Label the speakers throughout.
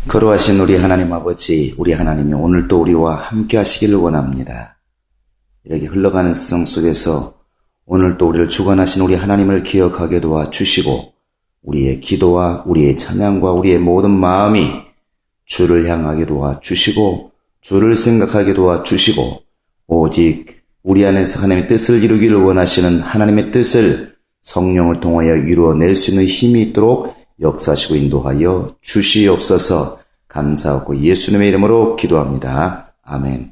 Speaker 1: 거룩하신 우리 하나님 아버지, 우리 하나님이 오늘도 우리와 함께 하시기를 원합니다. 이렇게 흘러가는 세상 속에서 오늘도 우리를 주관하신 우리 하나님을 기억하게 도와주시고, 우리의 기도와 우리의 찬양과 우리의 모든 마음이 주를 향하게 도와주시고, 주를 생각하게 도와주시고, 오직 우리 안에서 하나님의 뜻을 이루기를 원하시는 하나님의 뜻을 성령을 통하여 이루어낼 수 있는 힘이 있도록 역사하시고 인도하여 주시옵소서. 감사하고 예수님의 이름으로 기도합니다. 아멘.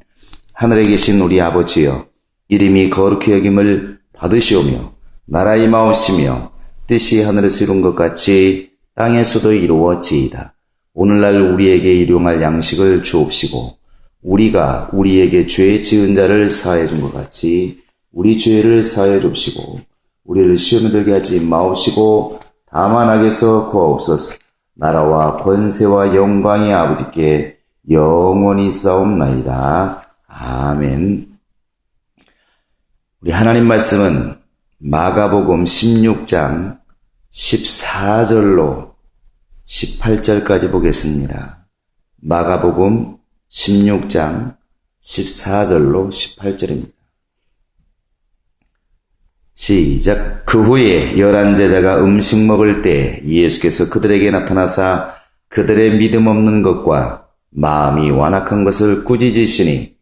Speaker 1: 하늘에 계신 우리 아버지여, 이름이 거룩히 여김을 받으시오며 나라의 마옵시며 뜻이 하늘에서 이룬 것 같이 땅에서도 이루어지이다. 오늘날 우리에게 일용할 양식을 주옵시고, 우리가 우리에게 죄 지은 자를 사하여 준 것 같이 우리 죄를 사하여 줍시고, 우리를 시험에 들게 하지 마옵시고 다만 악에서 구하옵소서. 나라와 권세와 영광이 아버지께 영원히 싸움나이다. 아멘. 우리 하나님 말씀은 마가복음 16장 14절로 18절까지 보겠습니다. 마가복음 16장 14절로 18절입니다. 시작. 그 후에 11제자가 음식 먹을 때 예수께서 그들에게 나타나사 그들의 믿음 없는 것과 마음이 완악한 것을 꾸짖으시니,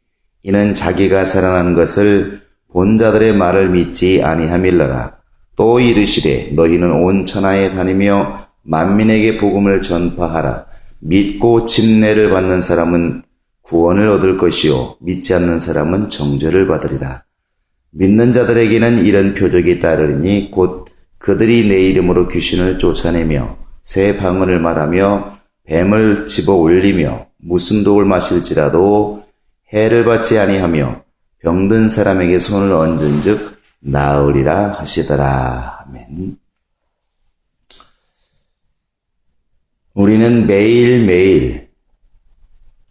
Speaker 1: 이는 자기가 살아난 것을 본 자들의 말을 믿지 아니함일러라. 또 이르시되 너희는 온 천하에 다니며 만민에게 복음을 전파하라. 믿고 침례를 받는 사람은 구원을 얻을 것이요 믿지 않는 사람은 정죄를 받으리라. 믿는 자들에게는 이런 표적이 따르리니 곧 그들이 내 이름으로 귀신을 쫓아내며 새 방언을 말하며 뱀을 집어 올리며 무슨 독을 마실지라도 해를 받지 아니하며 병든 사람에게 손을 얹은즉 나으리라 하시더라. 아멘. 우리는 매일매일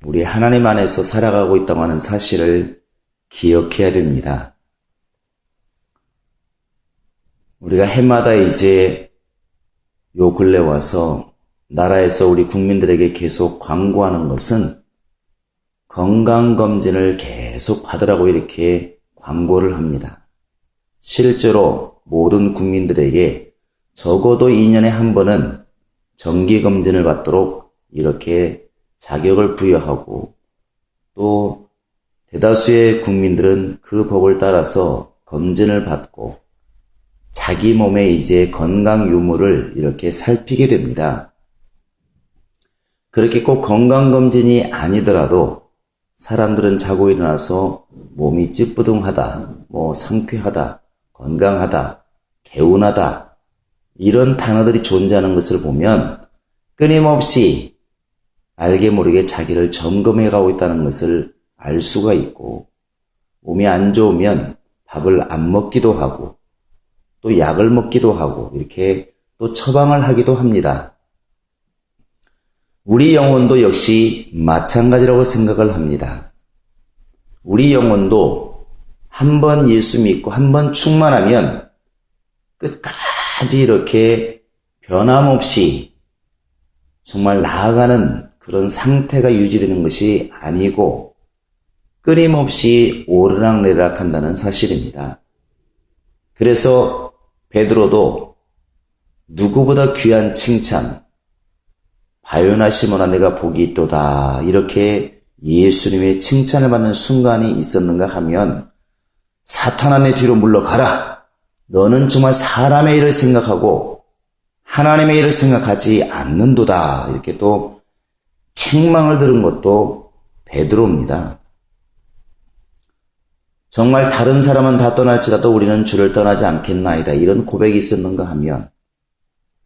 Speaker 1: 우리 하나님 안에서 살아가고 있다고 하는 사실을 기억해야 됩니다. 우리가 해마다 이제 요 근래 와서 나라에서 우리 국민들에게 계속 광고하는 것은 건강검진을 계속 받으라고 이렇게 광고를 합니다. 실제로 모든 국민들에게 적어도 2년에 한 번은 정기검진을 받도록 이렇게 자격을 부여하고, 또 대다수의 국민들은 그 법을 따라서 검진을 받고 자기 몸의 이제 건강 유무를 이렇게 살피게 됩니다. 그렇게 꼭 건강검진이 아니더라도 사람들은 자고 일어나서 몸이 찌뿌둥하다, 상쾌하다, 건강하다, 개운하다, 이런 단어들이 존재하는 것을 보면 끊임없이 알게 모르게 자기를 점검해 가고 있다는 것을 알 수가 있고, 몸이 안 좋으면 밥을 안 먹기도 하고 또 약을 먹기도 하고 이렇게 또 처방을 하기도 합니다. 우리 영혼도 역시 마찬가지라고 생각을 합니다. 우리 영혼도 한 번 예수 믿고 한 번 충만하면 끝까지 이렇게 변함없이 정말 나아가는 그런 상태가 유지되는 것이 아니고 끊임없이 오르락내리락 한다는 사실입니다. 그래서 베드로도 누구보다 귀한 칭찬, 바요나 시몬아 내가 복이 있도다, 이렇게 예수님의 칭찬을 받는 순간이 있었는가 하면, 사탄아 내 뒤로 물러가라, 너는 정말 사람의 일을 생각하고 하나님의 일을 생각하지 않는도다, 이렇게 또 책망을 들은 것도 베드로입니다. 정말 다른 사람은 다 떠날지라도 우리는 주를 떠나지 않겠나이다, 이런 고백이 있었는가 하면,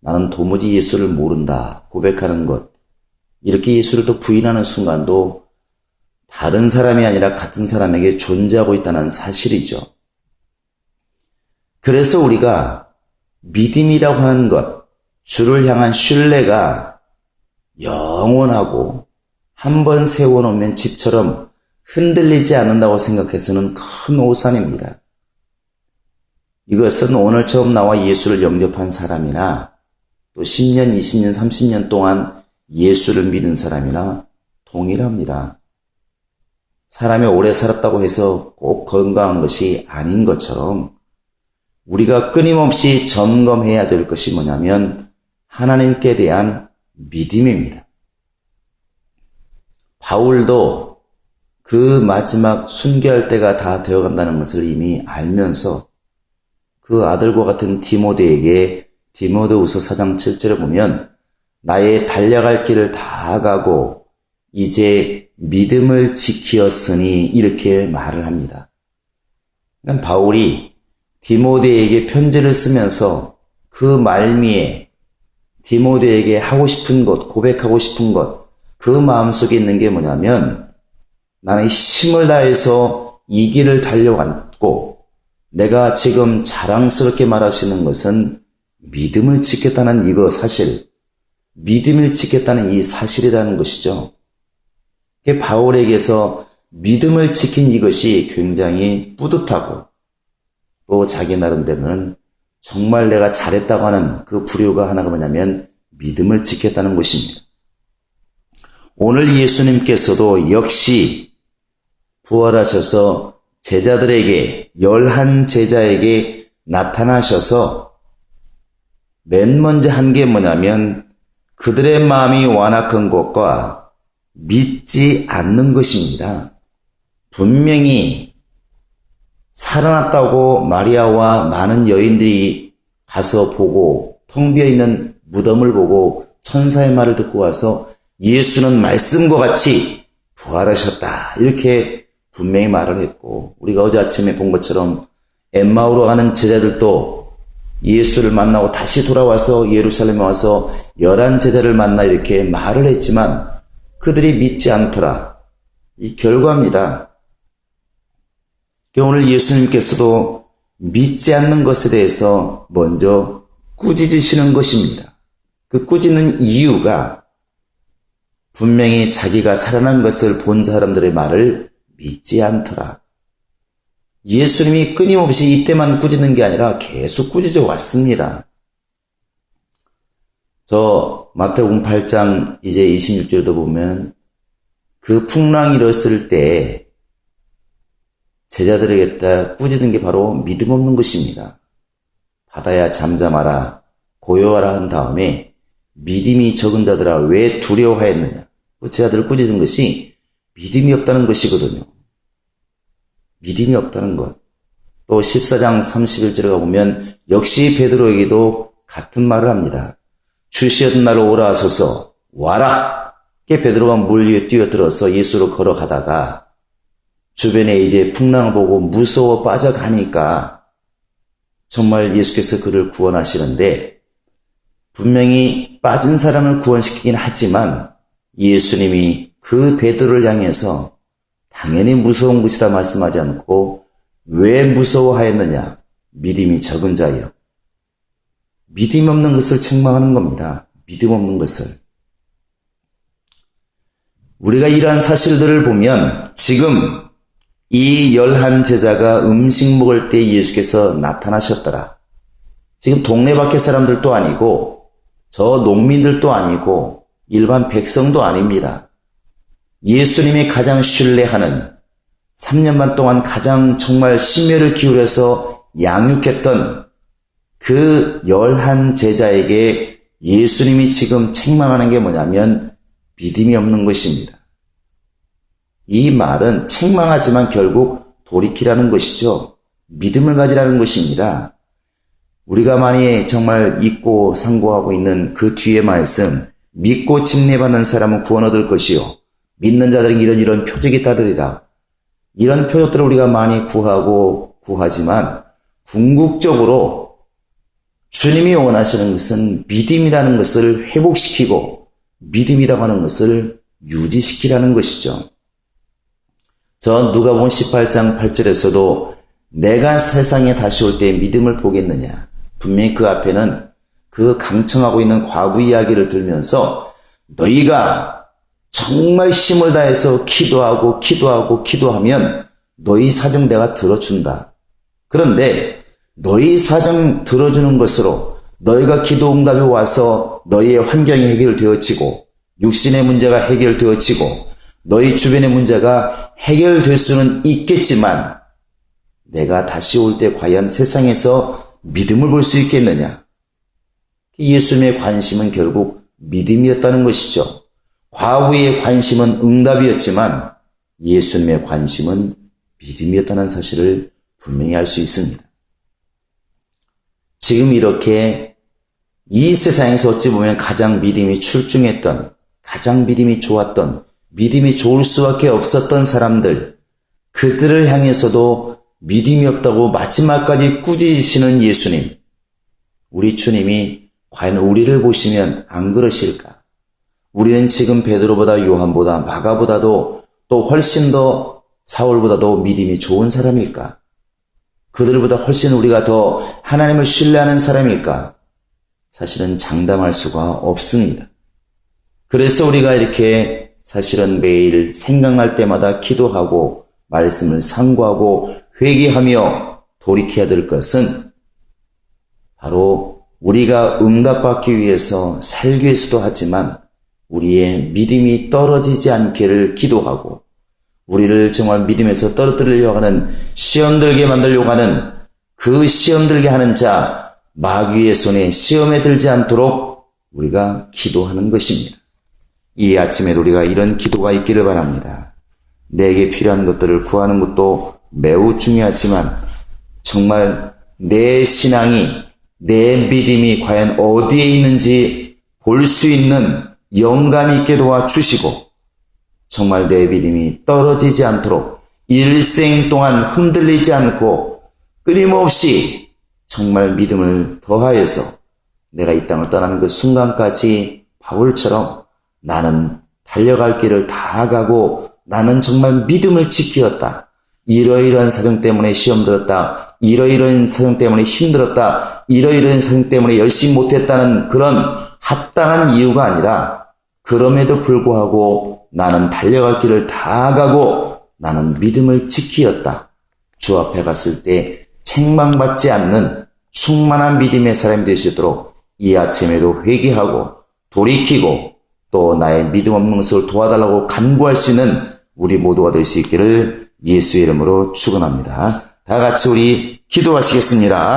Speaker 1: 나는 도무지 예수를 모른다 고백하는 것, 이렇게 예수를 또 부인하는 순간도 다른 사람이 아니라 같은 사람에게 존재하고 있다는 사실이죠. 그래서 우리가 믿음이라고 하는 것, 주를 향한 신뢰가 영원하고 한번 세워놓으면 집처럼 흔들리지 않는다고 생각해서는 큰 오산입니다. 이것은 오늘 처음 나와 예수를 영접한 사람이나 또 10년, 20년, 30년 동안 예수를 믿는 사람이나 동일합니다. 사람이 오래 살았다고 해서 꼭 건강한 것이 아닌 것처럼 우리가 끊임없이 점검해야 될 것이 뭐냐면 하나님께 대한 믿음입니다. 바울도 그 마지막 순교할 때가 다 되어간다는 것을 이미 알면서 그 아들과 같은 디모데에게 디모데후서 4장 7절에 보면 나의 달려갈 길을 다 가고 이제 믿음을 지키었으니 이렇게 말을 합니다. 바울이 디모데에게 편지를 쓰면서 그 말미에 디모데에게 하고 싶은 것, 고백하고 싶은 것, 그 마음속에 있는 게 뭐냐면 나는 힘을 다해서 이 길을 달려갔고 내가 지금 자랑스럽게 말할 수 있는 것은 믿음을 지켰다는 이거 사실, 믿음을 지켰다는 이 사실이라는 것이죠. 바울에게서 믿음을 지킨 이것이 굉장히 뿌듯하고 또 자기 나름대로는 정말 내가 잘했다고 하는 그 부류가 하나가 뭐냐면 믿음을 지켰다는 것입니다. 오늘 예수님께서도 역시 부활하셔서 제자들에게 11 제자에게 나타나셔서 맨 먼저 한 게 뭐냐면 그들의 마음이 완악한 것과 믿지 않는 것입니다. 분명히 살아났다고 마리아와 많은 여인들이 가서 보고 텅 비어있는 무덤을 보고 천사의 말을 듣고 와서 예수는 말씀과 같이 부활하셨다 이렇게 분명히 말을 했고 우리가 어제 아침에 본 것처럼 엠마오로 가는 제자들도 예수를 만나고 다시 돌아와서 예루살렘에 와서 11 제자를 만나 이렇게 말을 했지만 그들이 믿지 않더라. 이 결과입니다. 오늘 예수님께서도 믿지 않는 것에 대해서 먼저 꾸짖으시는 것입니다. 그 꾸짖는 이유가 분명히 자기가 살아난 것을 본 사람들의 말을 믿지 않더라. 예수님이 끊임없이 이때만 꾸짖는 게 아니라 계속 꾸짖어 왔습니다. 저 마태복음 8장 이제 26절도 보면 그 풍랑이 일었을 때 제자들에게 꾸짖은 게 바로 믿음 없는 것입니다. 바다야 잠잠하라 고요하라 한 다음에 믿음이 적은 자들아 왜 두려워하였느냐. 그 제자들을 꾸짖은 것이 믿음이 없다는 것이거든요. 믿음이 없다는 것. 또 14장 31절에 가보면 역시 베드로에게도 같은 말을 합니다. 주시던 날로 오라 하소서 와라. 베드로가 물 위에 뛰어들어서 예수로 걸어가다가 주변에 이제 풍랑을 보고 무서워 빠져가니까 정말 예수께서 그를 구원하시는데 분명히 빠진 사람을 구원시키긴 하지만 예수님이 그 베드로를 향해서 당연히 무서운 것이다 말씀하지 않고 왜 무서워하였느냐 믿음이 적은 자여. 믿음 없는 것을 책망하는 겁니다. 믿음 없는 것을. 우리가 이러한 사실들을 보면 지금 이 11 제자가 음식 먹을 때 예수께서 나타나셨더라. 지금 동네 밖의 사람들도 아니고 저 농민들도 아니고 일반 백성도 아닙니다. 예수님이 가장 신뢰하는 3년 반 동안 가장 정말 심혈을 기울여서 양육했던 그 11 제자에게 예수님이 지금 책망하는 게 뭐냐면 믿음이 없는 것입니다. 이 말은 책망하지만 결국 돌이키라는 것이죠. 믿음을 가지라는 것입니다. 우리가 많이 정말 잊고 상고하고 있는 그 뒤에 말씀 믿고 침례받는 사람은 구원 얻을 것이요 믿는 자들은 이런 표적이 따르리라. 이런 표적들을 우리가 많이 구하지만 궁극적으로 주님이 원하시는 것은 믿음이라는 것을 회복시키고 믿음이라고 하는 것을 유지시키라는 것이죠. 저 누가복음 18장 8절에서도 내가 세상에 다시 올 때 믿음을 보겠느냐. 분명히 그 앞에는 그 강청하고 있는 과부 이야기를 들면서 너희가 정말 힘을 다해서 기도하면 너희 사정 내가 들어준다. 그런데 너희 사정 들어주는 것으로 너희가 기도 응답이 와서 너희의 환경이 해결되어지고 육신의 문제가 해결되어지고 너희 주변의 문제가 해결될 수는 있겠지만 내가 다시 올 때 과연 세상에서 믿음을 볼 수 있겠느냐? 예수님의 관심은 결국 믿음이었다는 것이죠. 과거의 관심은 응답이었지만 예수님의 관심은 믿음이었다는 사실을 분명히 알 수 있습니다. 지금 이렇게 이 세상에서 어찌 보면 가장 믿음이 출중했던, 가장 믿음이 좋았던, 믿음이 좋을 수밖에 없었던 사람들, 그들을 향해서도 믿음이 없다고 마지막까지 꾸짖으시는 예수님, 우리 주님이 과연 우리를 보시면 안 그러실까? 우리는 지금 베드로보다 요한보다 마가보다도 또 훨씬 더 사울보다도 믿음이 좋은 사람일까? 그들보다 훨씬 우리가 더 하나님을 신뢰하는 사람일까? 사실은 장담할 수가 없습니다. 그래서 우리가 이렇게 사실은 매일 생각날 때마다 기도하고 말씀을 상고하고 회개하며 돌이켜야 될 것은 바로 우리가 응답받기 위해서 살기 위해서도 하지만 우리의 믿음이 떨어지지 않기를 기도하고 우리를 정말 믿음에서 떨어뜨리려고 하는 시험 들게 만들려고 하는 그 시험 들게 하는 자 마귀의 손에 시험에 들지 않도록 우리가 기도하는 것입니다. 이 아침에도 우리가 이런 기도가 있기를 바랍니다. 내게 필요한 것들을 구하는 것도 매우 중요하지만 정말 내 신앙이 내 믿음이 과연 어디에 있는지 볼 수 있는 영감 있게 도와주시고 정말 내 믿음이 떨어지지 않도록 일생 동안 흔들리지 않고 끊임없이 정말 믿음을 더하여서 내가 이 땅을 떠나는 그 순간까지 바울처럼 나는 달려갈 길을 다 가고 나는 정말 믿음을 지키었다. 이러이러한 사정 때문에 시험 들었다. 이러이러한 사정 때문에 힘들었다. 이러이러한 사정 때문에 열심히 못했다는 그런 합당한 이유가 아니라 그럼에도 불구하고 나는 달려갈 길을 다 가고 나는 믿음을 지키었다. 주 앞에 갔을 때 책망받지 않는 충만한 믿음의 사람이 될 수 있도록 이 아침에도 회개하고 돌이키고 또 나의 믿음 없는 것을 도와달라고 간구할 수 있는 우리 모두가 될 수 있기를 예수의 이름으로 축원합니다. 다 같이 우리 기도하시겠습니다.